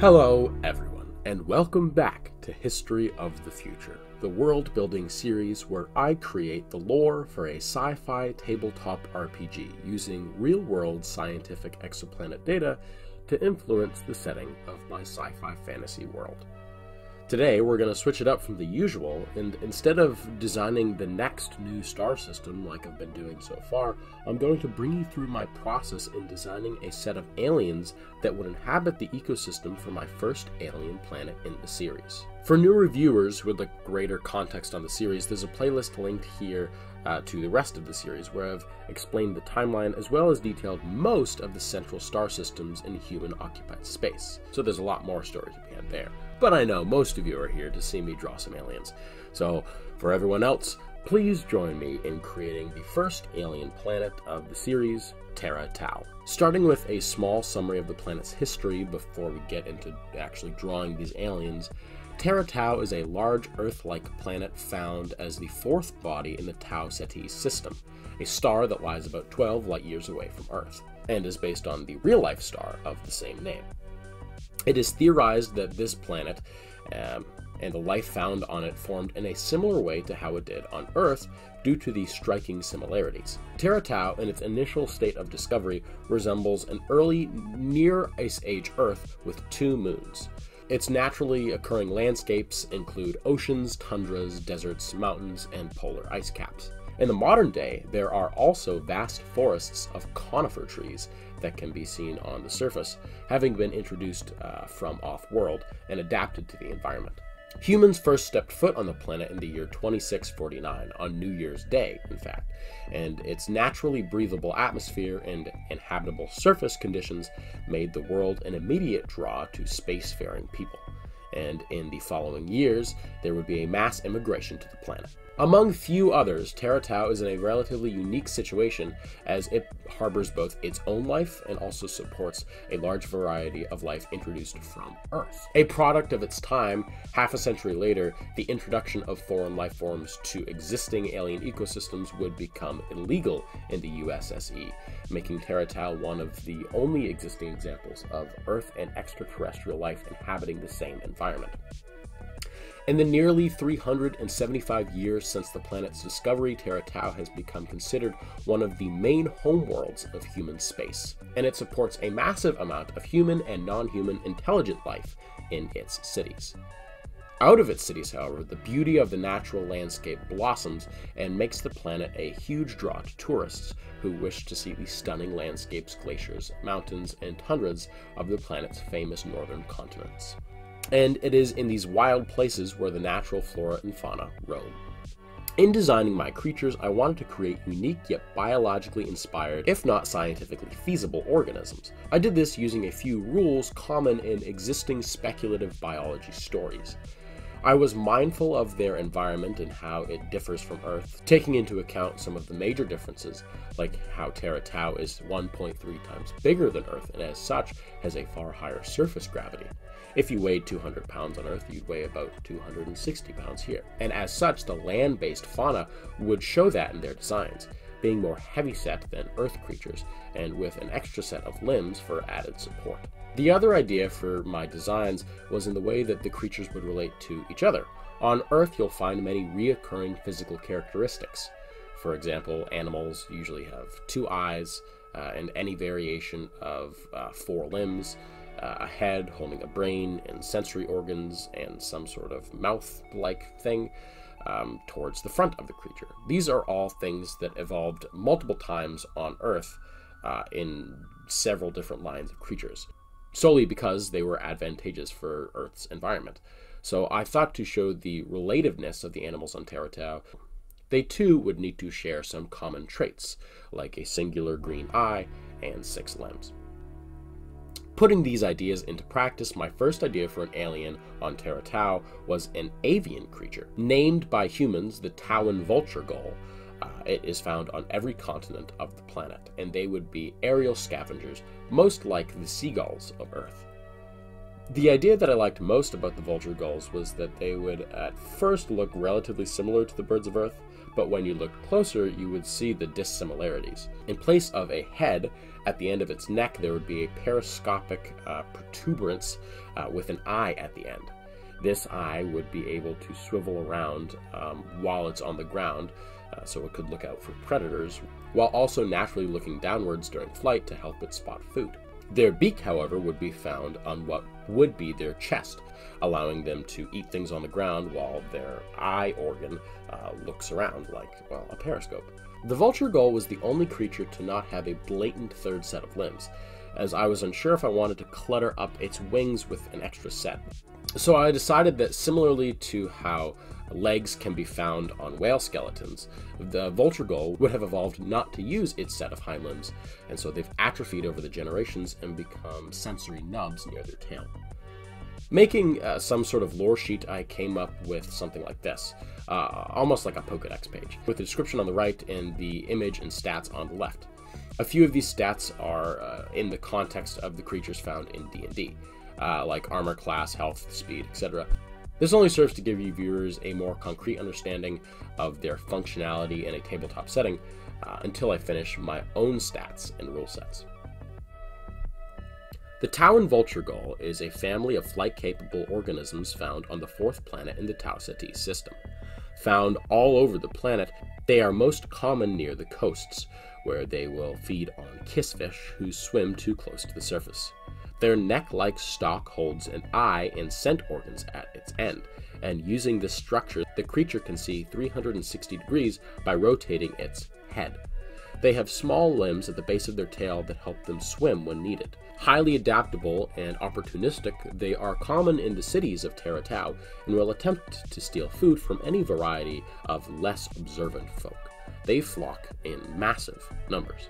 Hello everyone, and welcome back to History of the Future, the world-building series where I create the lore for a sci-fi tabletop RPG using real-world scientific exoplanet data to influence the setting of my sci-fi fantasy world. Today we're going to switch it up from the usual, and instead of designing the next new star system like I've been doing so far, I'm going to bring you through my process in designing a set of aliens that would inhabit the ecosystem for my first alien planet in the series. For new reviewers who would like greater context on the series, there's a playlist linked here to the rest of the series where I've explained the timeline as well as detailed most of the central star systems in human-occupied space. So there's a lot more stories to be had there. But I know most of you are here to see me draw some aliens. So for everyone else, please join me in creating the first alien planet of the series, Teratau. Starting with a small summary of the planet's history before we get into actually drawing these aliens, Teratau is a large Earth-like planet found as the fourth body in the Tau Ceti system, a star that lies about 12 light-years away from Earth, and is based on the real-life star of the same name. It is theorized that this planet and the life found on it formed in a similar way to how it did on Earth due to the striking similarities. Teratau, in its initial state of discovery, resembles an early near-Ice Age Earth with 2 moons. Its naturally occurring landscapes include oceans, tundras, deserts, mountains, and polar ice caps. In the modern day, there are also vast forests of conifer trees that can be seen on the surface, having been introduced from off-world and adapted to the environment. Humans first stepped foot on the planet in the year 2649, on New Year's Day, in fact, and its naturally breathable atmosphere and inhabitable surface conditions made the world an immediate draw to spacefaring people. And in the following years, there would be a mass immigration to the planet. Among few others, Teratau is in a relatively unique situation as it harbors both its own life and also supports a large variety of life introduced from Earth. A product of its time, half a century later, the introduction of foreign life forms to existing alien ecosystems would become illegal in the USSE, making Teratau one of the only existing examples of Earth and extraterrestrial life inhabiting the same environment. In the nearly 375 years since the planet's discovery, Teratau has become considered one of the main homeworlds of human space, and it supports a massive amount of human and non-human intelligent life in its cities. Out of its cities, however, the beauty of the natural landscape blossoms and makes the planet a huge draw to tourists who wish to see the stunning landscapes, glaciers, mountains, and tundras of the planet's famous northern continents. And it is in these wild places where the natural flora and fauna roam. In designing my creatures, I wanted to create unique yet biologically inspired, if not scientifically feasible, organisms. I did this using a few rules common in existing speculative biology stories. I was mindful of their environment and how it differs from Earth, taking into account some of the major differences, like how Teratau is 1.3 times bigger than Earth and as such has a far higher surface gravity. If you weighed 200 pounds on Earth, you'd weigh about 260 pounds here. And as such, the land-based fauna would show that in their designs, being more heavy-set than Earth creatures, and with an extra set of limbs for added support. The other idea for my designs was in the way that the creatures would relate to each other. On Earth, you'll find many reoccurring physical characteristics. For example, animals usually have 2 eyes, and any variation of 4 limbs, a head holding a brain and sensory organs and some sort of mouth-like thing towards the front of the creature. These are all things that evolved multiple times on Earth in several different lines of creatures, solely because they were advantageous for Earth's environment. So I thought to show the relativeness of the animals on Teratau, they too would need to share some common traits, like a singular green eye and 6 limbs. Putting these ideas into practice, my first idea for an alien on Teratau was an avian creature. Named by humans the Tauan Vulture-Gull, it is found on every continent of the planet, and they would be aerial scavengers, most like the seagulls of Earth. The idea that I liked most about the vulture gulls was that they would at first look relatively similar to the birds of Earth, but when you looked closer, you would see the dissimilarities. In place of a head, at the end of its neck, there would be a periscopic protuberance with an eye at the end. This eye would be able to swivel around while it's on the ground, so it could look out for predators, while also naturally looking downwards during flight to help it spot food. Their beak, however, would be found on what would be their chest, allowing them to eat things on the ground while their eye organ looks around like, well, a periscope. The vulture-gull was the only creature to not have a blatant third set of limbs, as I was unsure if I wanted to clutter up its wings with an extra set. So I decided that similarly to how legs can be found on whale skeletons, the vulture-gull would have evolved not to use its set of hind limbs, and so they've atrophied over the generations and become sensory nubs near their tail. Making some sort of lore sheet, I came up with something like this, almost like a Pokédex page, with the description on the right and the image and stats on the left. A few of these stats are in the context of the creatures found in D&D, like armor class, health, speed, etc. This only serves to give you viewers a more concrete understanding of their functionality in a tabletop setting until I finish my own stats and rule sets. The Tauan Vulture-Gull is a family of flight-capable organisms found on the 4th planet in the Tau Ceti system. Found all over the planet, they are most common near the coasts, where they will feed on kiss-fish who swim too close to the surface. Their neck-like stalk holds an eye and scent organs at its end, and using this structure, the creature can see 360 degrees by rotating its head. They have small limbs at the base of their tail that help them swim when needed. Highly adaptable and opportunistic, they are common in the cities of Teratau and will attempt to steal food from any variety of less observant folk. They flock in massive numbers.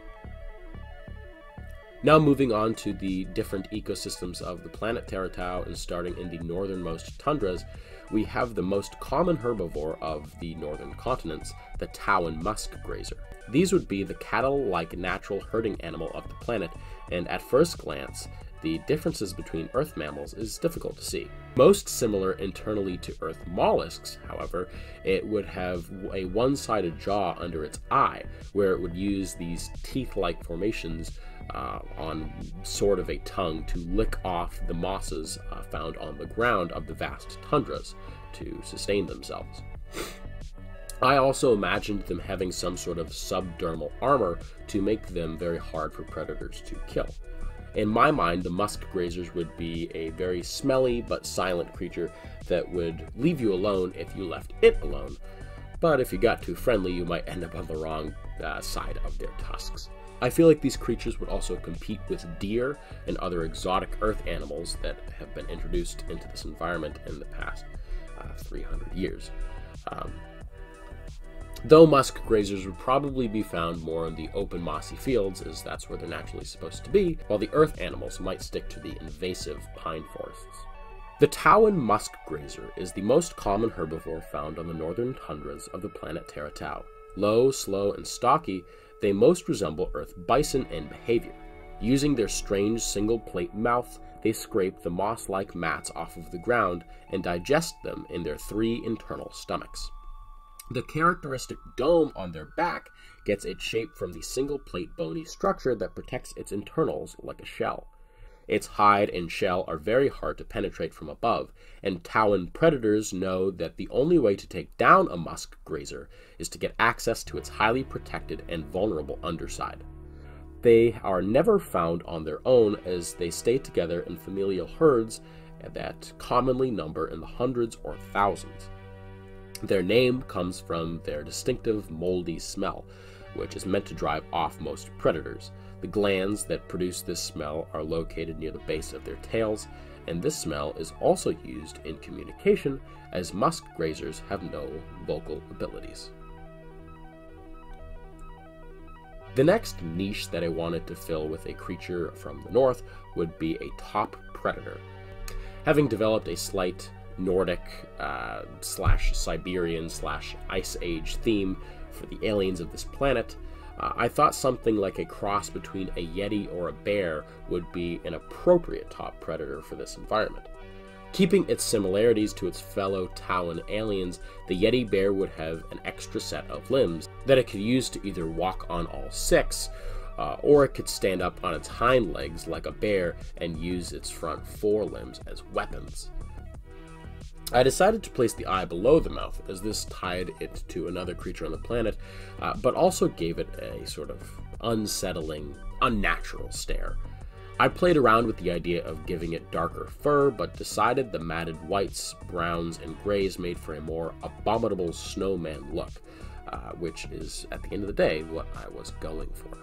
Now moving on to the different ecosystems of the planet Teratau, and starting in the northernmost tundras, we have the most common herbivore of the northern continents, the Tauan Musk-Grazer. These would be the cattle-like natural herding animal of the planet, and at first glance, the differences between earth mammals is difficult to see. Most similar internally to earth mollusks, however, it would have a one-sided jaw under its eye, where it would use these teeth-like formations on sort of a tongue to lick off the mosses found on the ground of the vast tundras to sustain themselves. I also imagined them having some sort of subdermal armor to make them very hard for predators to kill. In my mind, the musk-grazers would be a very smelly but silent creature that would leave you alone if you left it alone, but if you got too friendly, you might end up on the wrong side of their tusks. I feel like these creatures would also compete with deer and other exotic earth animals that have been introduced into this environment in the past 300 years. Though musk-grazers would probably be found more in the open mossy fields, as that's where they're naturally supposed to be, while the earth animals might stick to the invasive pine forests. The Tauan Musk-Grazer is the most common herbivore found on the northern tundras of the planet Teratau. Low, slow, and stocky, they most resemble earth bison in behavior. Using their strange single-plate mouth, they scrape the moss-like mats off of the ground and digest them in their 3 internal stomachs. The characteristic dome on their back gets its shape from the single-plate bony structure that protects its internals like a shell. Its hide and shell are very hard to penetrate from above, and Tauan predators know that the only way to take down a musk-grazer is to get access to its highly protected and vulnerable underside. They are never found on their own, as they stay together in familial herds that commonly number in the hundreds or thousands. Their name comes from their distinctive moldy smell, which is meant to drive off most predators. The glands that produce this smell are located near the base of their tails, and this smell is also used in communication, as musk-grazers have no vocal abilities. The next niche that I wanted to fill with a creature from the north would be a top predator. Having developed a slight Nordic slash Siberian slash Ice Age theme for the aliens of this planet, I thought something like a cross between a Yeti or a bear would be an appropriate top predator for this environment. Keeping its similarities to its fellow Tauan aliens, the Yeti-Bear would have an extra set of limbs that it could use to either walk on all six, or it could stand up on its hind legs like a bear and use its front forelimbs as weapons. I decided to place the eye below the mouth, as this tied it to another creature on the planet, but also gave it a sort of unsettling, unnatural stare. I played around with the idea of giving it darker fur, but decided the matted whites, browns, and grays made for a more abominable snowman look, which is, at the end of the day, what I was going for.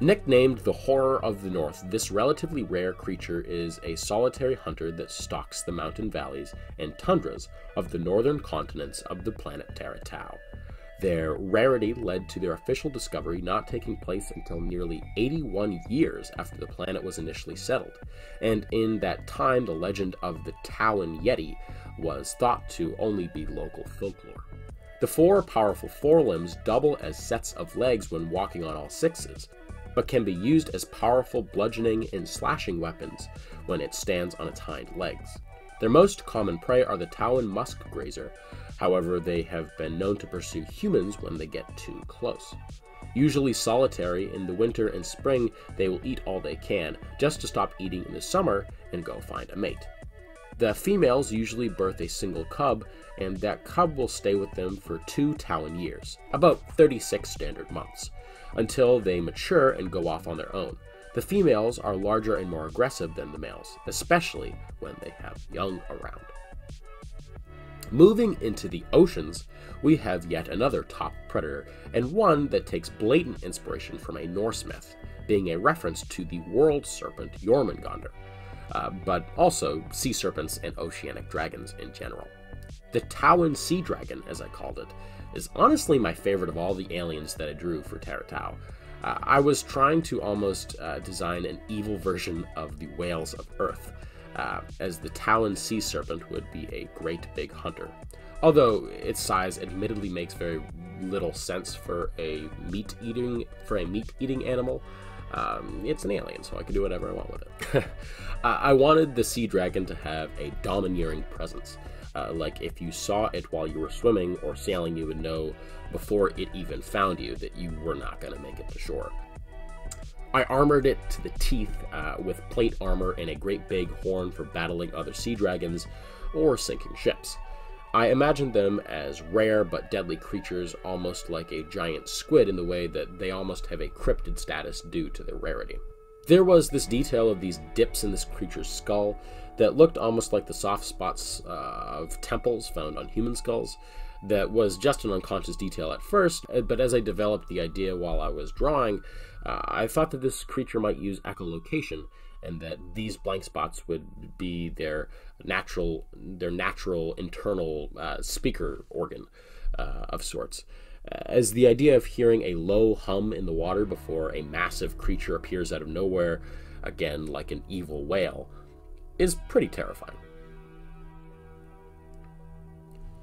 Nicknamed the Horror of the North, this relatively rare creature is a solitary hunter that stalks the mountain valleys and tundras of the northern continents of the planet Teratau. Their rarity led to their official discovery not taking place until nearly 81 years after the planet was initially settled, and in that time the legend of the Tauan Yeti was thought to only be local folklore. The four powerful forelimbs double as sets of legs when walking on all sixes, but can be used as powerful bludgeoning and slashing weapons when it stands on its hind legs. Their most common prey are the Tauan Musk-Grazer, however they have been known to pursue humans when they get too close. Usually solitary, in the winter and spring they will eat all they can, just to stop eating in the summer and go find a mate. The females usually birth a single cub, and that cub will stay with them for 2 Tauan years, about 36 standard months, until they mature and go off on their own. The females are larger and more aggressive than the males, especially when they have young around. Moving into the oceans, we have yet another top predator, and one that takes blatant inspiration from a Norse myth, being a reference to the world serpent Jormungandr, but also sea serpents and oceanic dragons in general. The Tauan Sea Dragon, as I called it, is honestly my favorite of all the aliens that I drew for Teratau. I was trying to almost design an evil version of the whales of Earth, as the Tauan sea serpent would be a great big hunter. Although its size admittedly makes very little sense for a meat-eating animal, it's an alien, so I can do whatever I want with it. I wanted the sea dragon to have a domineering presence. Like if you saw it while you were swimming or sailing, you would know before it even found you that you were not going to make it to shore. I armored it to the teeth with plate armor and a great big horn for battling other sea dragons or sinking ships. I imagined them as rare but deadly creatures, almost like a giant squid in the way that they almost have a cryptid status due to their rarity. There was this detail of these dips in this creature's skull that looked almost like the soft spots of temples found on human skulls. That was just an unconscious detail at first, but as I developed the idea while I was drawing, I thought that this creature might use echolocation, and that these blank spots would be their natural internal speaker organ of sorts. As the idea of hearing a low hum in the water before a massive creature appears out of nowhere, again like an evil whale, is pretty terrifying.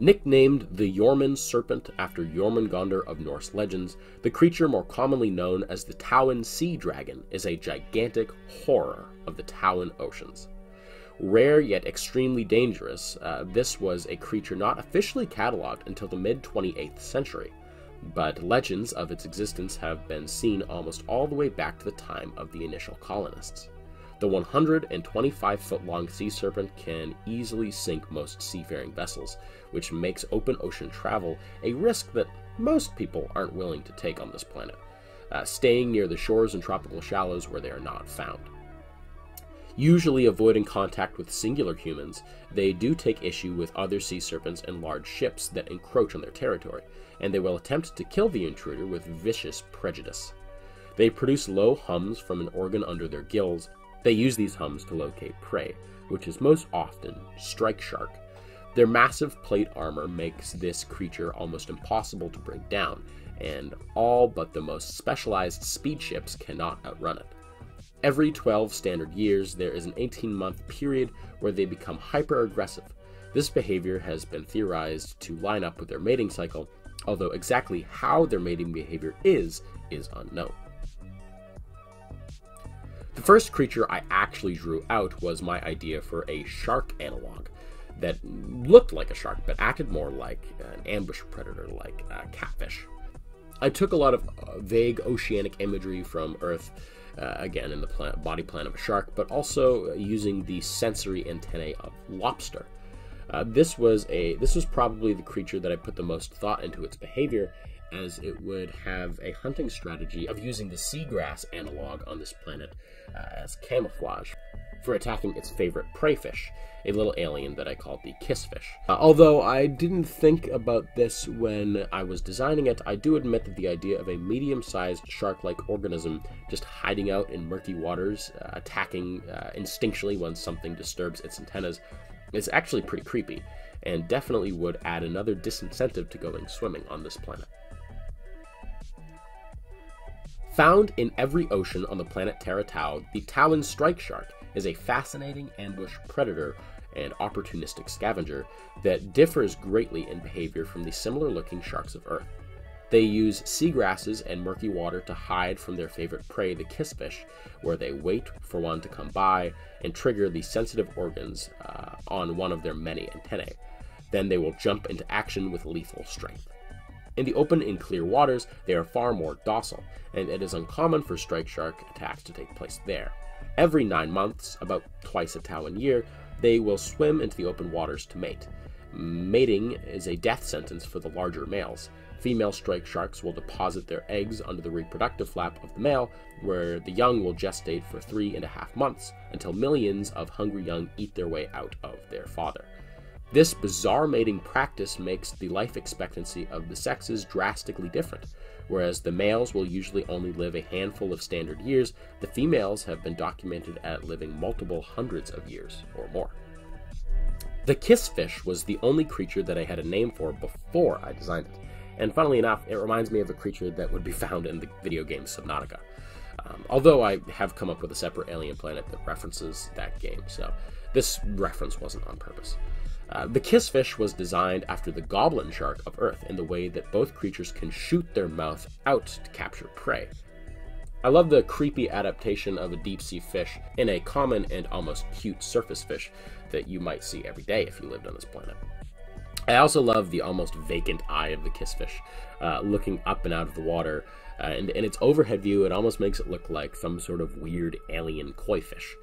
Nicknamed the Jormund serpent after Jormungandr of Norse legends, the creature more commonly known as the Tauan Sea Dragon is a gigantic horror of the Tauan oceans. Rare yet extremely dangerous, this was a creature not officially cataloged until the mid-28th century, but legends of its existence have been seen almost all the way back to the time of the initial colonists. The 125-foot-long sea serpent can easily sink most seafaring vessels, which makes open ocean travel a risk that most people aren't willing to take on this planet, staying near the shores and tropical shallows where they are not found. Usually avoiding contact with singular humans, they do take issue with other sea serpents and large ships that encroach on their territory, and they will attempt to kill the intruder with vicious prejudice. They produce low hums from an organ under their gills. They use these hums to locate prey, which is most often Strike-Shark. Their massive plate armor makes this creature almost impossible to bring down, and all but the most specialized speed ships cannot outrun it. Every 12 standard years, there is an 18-month period where they become hyper-aggressive. This behavior has been theorized to line up with their mating cycle, although exactly how their mating behavior is unknown. The first creature I actually drew out was my idea for a shark analog that looked like a shark but acted more like an ambush predator like catfish. I took a lot of vague oceanic imagery from Earth, again in the body plan of a shark, but also using the sensory antennae of lobster. This was probably the creature that I put the most thought into its behavior, as it would have a hunting strategy of using the seagrass analog on this planet as camouflage for attacking its favorite prey fish, a little alien that I called the Kiss-Fish. Although I didn't think about this when I was designing it, I do admit that the idea of a medium-sized shark-like organism just hiding out in murky waters, attacking instinctually when something disturbs its antennas, is actually pretty creepy, and definitely would add another disincentive to going swimming on this planet. Found in every ocean on the planet Teratau, the Tauan Strike-Shark is a fascinating ambush predator and opportunistic scavenger that differs greatly in behavior from the similar-looking sharks of Earth. They use seagrasses and murky water to hide from their favorite prey, the Kiss-Fish, where they wait for one to come by and trigger the sensitive organs on one of their many antennae. Then they will jump into action with lethal strength. In the open and clear waters, they are far more docile, and it is uncommon for strike shark attacks to take place there. Every 9 months, about twice a Tauan year, they will swim into the open waters to mate. Mating is a death sentence for the larger males. Female strike sharks will deposit their eggs under the reproductive flap of the male, where the young will gestate for 3.5 months, until millions of hungry young eat their way out of their father. This bizarre mating practice makes the life expectancy of the sexes drastically different. Whereas the males will usually only live a handful of standard years, the females have been documented at living multiple hundreds of years or more. The Kiss-Fish was the only creature that I had a name for before I designed it, and funnily enough, it reminds me of a creature that would be found in the video game Subnautica. Although I have come up with a separate alien planet that references that game, so this reference wasn't on purpose. The Kiss-Fish was designed after the goblin shark of Earth in the way that both creatures can shoot their mouth out to capture prey. I love the creepy adaptation of a deep-sea fish in a common and almost cute surface fish that you might see every day if you lived on this planet. I also love the almost vacant eye of the Kiss-Fish, looking up and out of the water, and in its overhead view it almost makes it look like some sort of weird alien koi fish.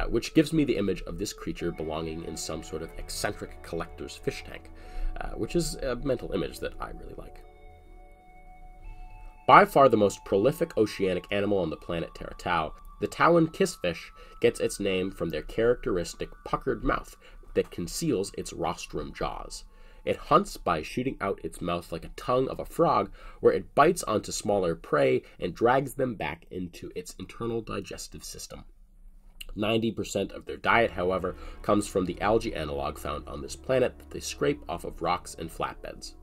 Which gives me the image of this creature belonging in some sort of eccentric collector's fish tank, which is a mental image that I really like. By far the most prolific oceanic animal on the planet Teratau, the Tauan Kiss-Fish gets its name from their characteristic puckered mouth that conceals its rostrum jaws. It hunts by shooting out its mouth like a tongue of a frog, where it bites onto smaller prey and drags them back into its internal digestive system. 90% of their diet, however, comes from the algae analog found on this planet that they scrape off of rocks and flatbeds.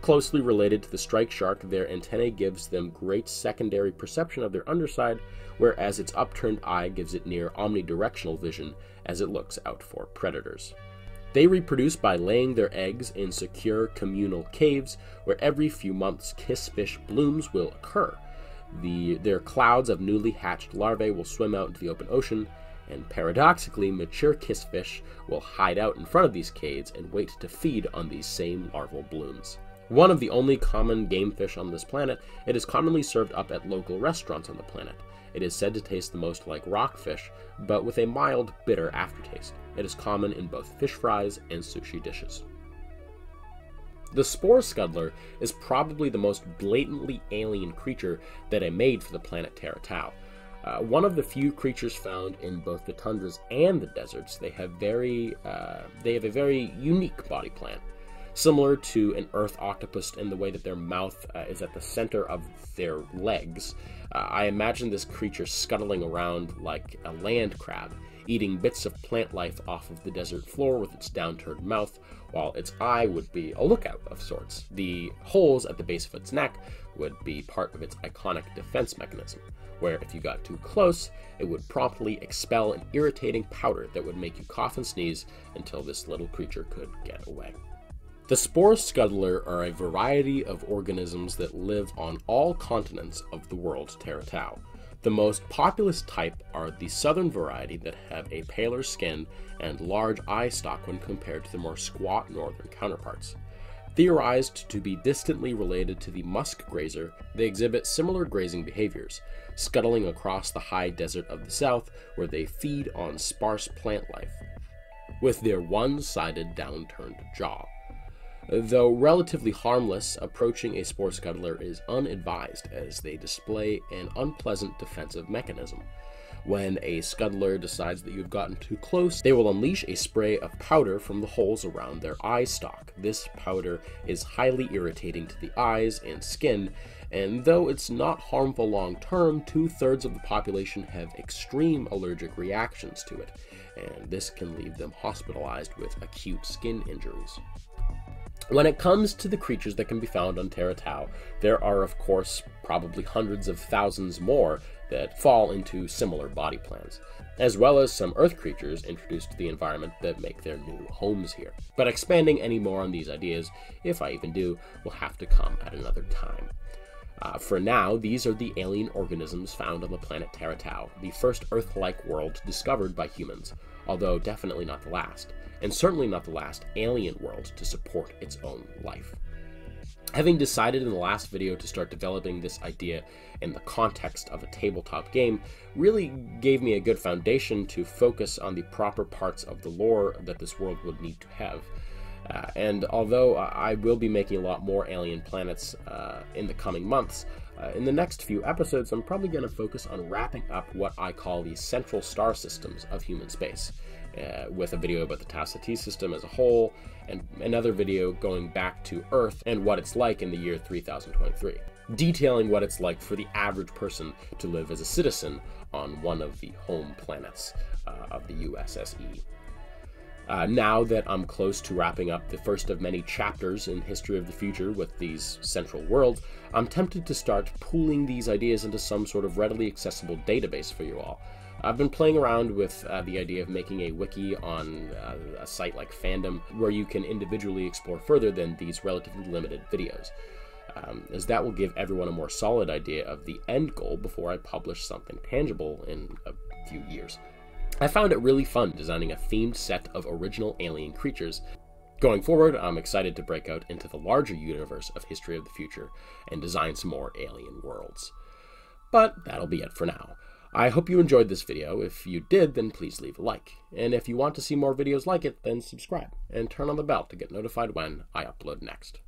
Closely related to the strike shark, their antennae gives them great secondary perception of their underside, whereas its upturned eye gives it near omnidirectional vision as it looks out for predators. They reproduce by laying their eggs in secure communal caves, where every few months Kiss-Fish blooms will occur. Their clouds of newly hatched larvae will swim out into the open ocean, and paradoxically, mature Kiss-Fish will hide out in front of these caves and wait to feed on these same larval blooms. One of the only common game fish on this planet, it is commonly served up at local restaurants on the planet. It is said to taste the most like rockfish, but with a mild, bitter aftertaste. It is common in both fish fries and sushi dishes. The Spore-Scuddler is probably the most blatantly alien creature that I made for the planet Teratau. One of the few creatures found in both the tundras and the deserts. They have a very unique body plan, similar to an earth octopus in the way that their mouth is at the center of their legs. I imagine this creature scuttling around like a land crab, eating bits of plant life off of the desert floor with its downturned mouth, while its eye would be a lookout of sorts. The holes at the base of its neck would be part of its iconic defense mechanism, where if you got too close, it would promptly expel an irritating powder that would make you cough and sneeze until this little creature could get away. The Spore-Scuddler are a variety of organisms that live on all continents of the world Teratau. The most populous type are the southern variety that have a paler skin and large eye stalk when compared to the more squat northern counterparts. Theorized to be distantly related to the Musk-Grazer, they exhibit similar grazing behaviors, scuttling across the high desert of the south where they feed on sparse plant life, with their one-sided downturned jaw. Though relatively harmless, approaching a Spore-Scuddler is unadvised as they display an unpleasant defensive mechanism. When a Scuddler decides that you've gotten too close, they will unleash a spray of powder from the holes around their eye stalk. This powder is highly irritating to the eyes and skin, and though it's not harmful long-term, 2/3 of the population have extreme allergic reactions to it, and this can leave them hospitalized with acute skin injuries. When it comes to the creatures that can be found on Teratau, there are of course probably hundreds of thousands more that fall into similar body plans, as well as some earth creatures introduced to the environment that make their new homes here. But expanding any more on these ideas, if I even do, will have to come at another time. For now, these are the alien organisms found on the planet Teratau, the first Earth-like world discovered by humans, although definitely not the last, and certainly not the last alien world to support its own life. Having decided in the last video to start developing this idea in the context of a tabletop game really gave me a good foundation to focus on the proper parts of the lore that this world would need to have. And although I will be making a lot more alien planets in the coming months, in the next few episodes I'm probably going to focus on wrapping up what I call the central star systems of human space, with a video about the Tau Ceti system as a whole, and another video going back to Earth and what it's like in the year 3023, detailing what it's like for the average person to live as a citizen on one of the home planets of the USSE. Now that I'm close to wrapping up the first of many chapters in History of the Future with these central worlds, I'm tempted to start pooling these ideas into some sort of readily accessible database for you all. I've been playing around with the idea of making a wiki on a site like Fandom, where you can individually explore further than these relatively limited videos, as that will give everyone a more solid idea of the end goal before I publish something tangible in a few years. I found it really fun designing a themed set of original alien creatures. Going forward, I'm excited to break out into the larger universe of History of the Future and design some more alien worlds. But that'll be it for now. I hope you enjoyed this video. If you did, then please leave a like. And if you want to see more videos like it, then subscribe and turn on the bell to get notified when I upload next.